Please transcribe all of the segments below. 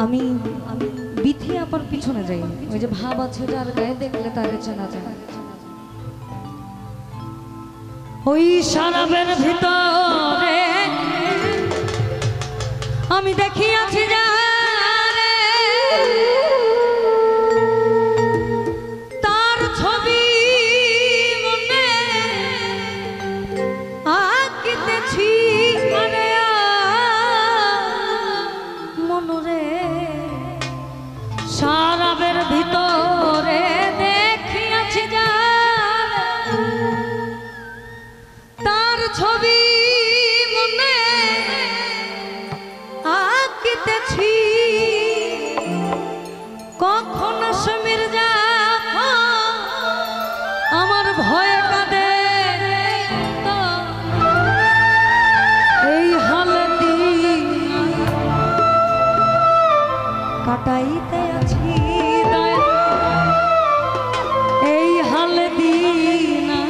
আমি বিথি আপার পিছনে যাই, ওই যে ভাব আছে যার গায়ে দেখলে তারে চেনা যায়। ওই শরাবের ভিতরে আমি দেখিয়াছি যারে, তার ছবি মনে আঁকিতেছি মানে মনরে। শরাবের ভিতরে দেখিয়াছি যারে, তার ছবি মনে আঁকিতেছি। কখন সমীর যা আমার ভয়ে কাঁদে, এই হালদি কাটাইতে আছি, এই হালদি না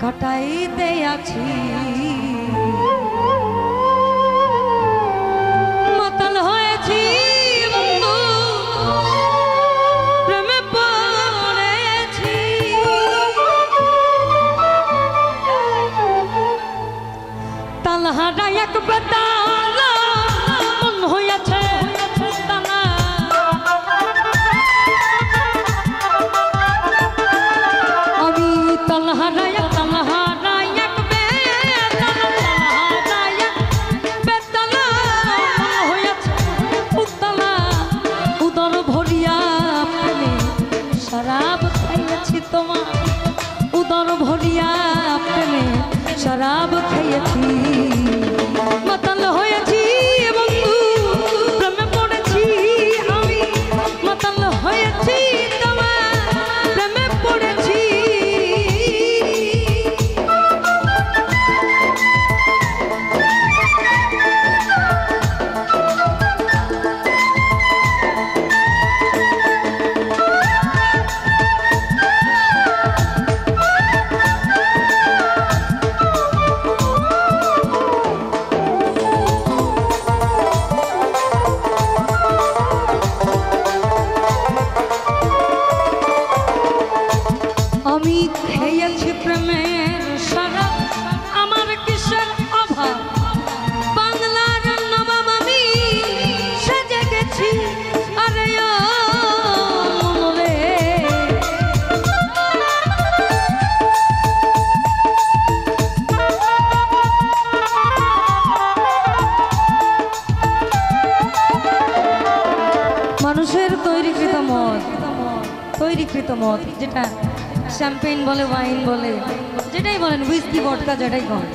কাটাইতে আছি। মাতাল হয়েছি বন্ধু, প্রেমে পড়েছি। তালহারা এক বেতালা মন হইয়াছে তালা, আমি তালহারা এক তালহারা এক বেতালা মন হইয়াছে উতলা। উদর ভরিয়া প্রেমে শরাব খাইয়াছি তোমার, উদর ভরিয়া প্রেমে শরাব খাইয়াছি। মাতাল হয়েছি বন্ধু, প্রেমে পড়েছি আমি, মাতাল হয়েছি তোমার প্রেমে পড়েছি। আমি খেয়েছি প্রেমের শরাব, আমার কিসের অভাব, বাংলার নবাব আমি সেজে গেছি। আরে ও মনরে, মানুষের তৈরিকৃত মদ যেটা শ্যাম্পেইন বলে, ওয়াইন বলে, যেটাই বলেন, হুইস্কি ভডকা যেটাই করেন,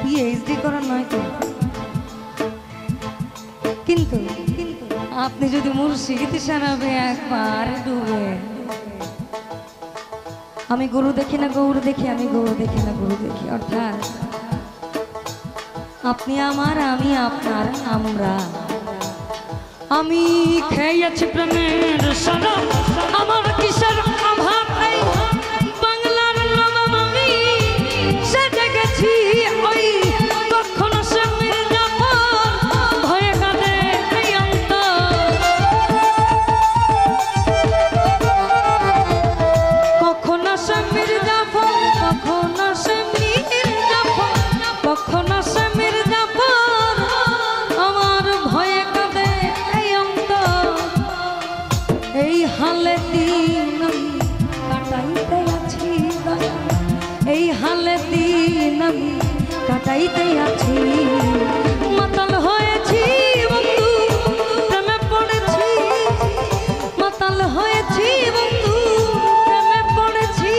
পিএইচডি করার নয় তো। কিন্তু আপনি যদি মুর্শিদ শরাবে একবার ডুবে, আমি গুরু দেখি না গৌর দেখি, আমি গৌর দেখি না গুরু দেখি, অর্থাৎ আপনি আমার, আমি আপনার, আমরা। আমি খেয়েছি প্রেমের শরাব, আমার কিসের অভাব, এই বাংলার নবাব আমি সেজে গেছি। ওই কখন সে মির্জাফর ভয়ে কাঁদে এই অন্তর, কখন সে মির্জাফর, কখন সে মির্জাফর, কখন সে মির্জাফর আমার ভয়ে কাঁদে এই অন্তর। এই হালে দিন কাটাইতে আছি, এই হালে দিন কাটাইতে আছি। মাতাল হয়েছি বন্ধু, প্রেমে পড়েছি, মাতাল হয়েছি বন্ধু, প্রেমে পড়েছি।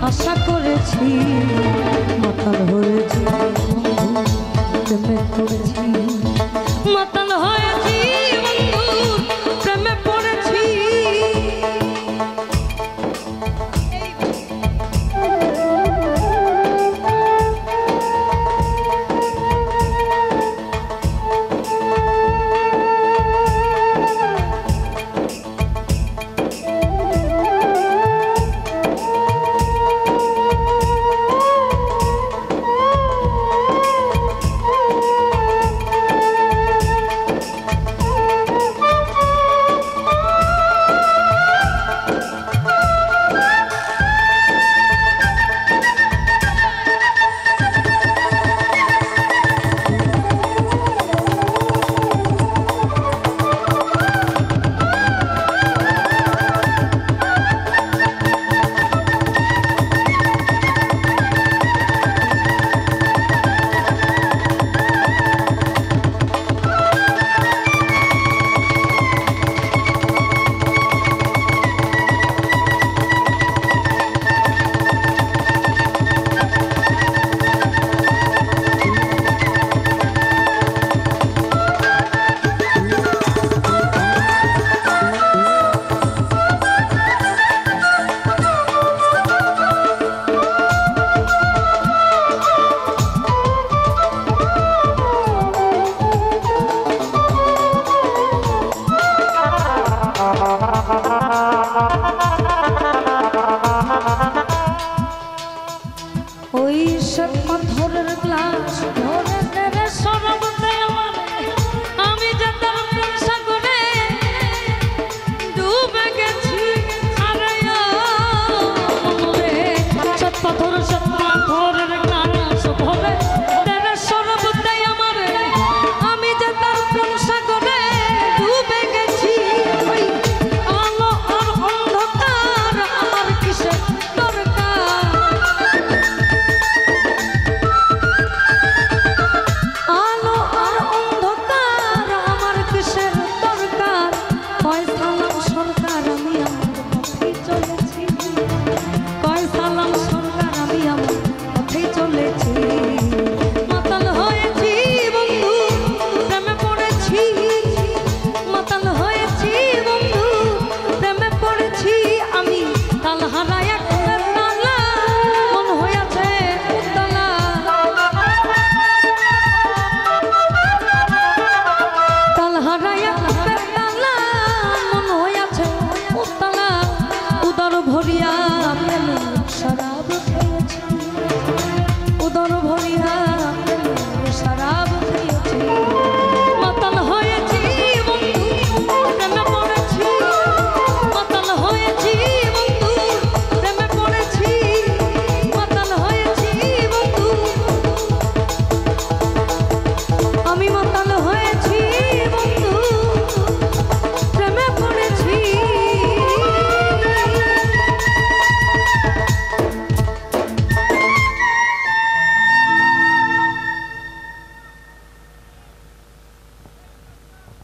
আশা করেছি, মাতাল হয়েছি, প্রেমে পড়েছি, মাতাল হয়েছি বন্ধু, প্রেমে পড়েছি। ওই সব পাথরের গ্লাস ধরে ধরে সরব দেয় আমারে, আমি যে তার প্রেম সাগরে ডুবে গেছি। আরে রে সব পাথরের গ্লাস ধরে ধরে সরব দেয় আমারে, আমি যে তার প্রেম সাগরে ডুবে গেছি। ওই আলো আর অন্ধকার আমার কিসের দরকার, আলো আর অন্ধকার আমার কিসের দরকার। কয় সালাম সরকার আমি আমার পথেই চলেছি, কয় সালাম সরকার আমি আমার পথেই চলেছি। মাতাল হয়েছি বন্ধু, প্রেমে পড়েছি, মাতাল হয়েছি বন্ধু, প্রেমে পড়েছি। আমি তাল হারায় একটা তালা, মন হয়েছে উতলা, তাল হারায় একটা তালা, মন হয়েছে উতলা। উদর ভরিয়া প্রেমে শরাব খেয়েছি, উদর ভরিয়া প্রেমে শরাব খেয়েছি। মাতাল হয়েছি বন্ধু, প্রেমে পড়েছি, মাতাল হয়েছি বন্ধু, প্রেমে পড়েছি, মাতাল হয়েছি বন্ধু, আমি মাতাল হয়েছি বন্ধু, প্রেমে পড়েছি।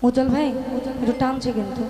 উজ্জ্বল ভাই একটু টানছে কিন্তু।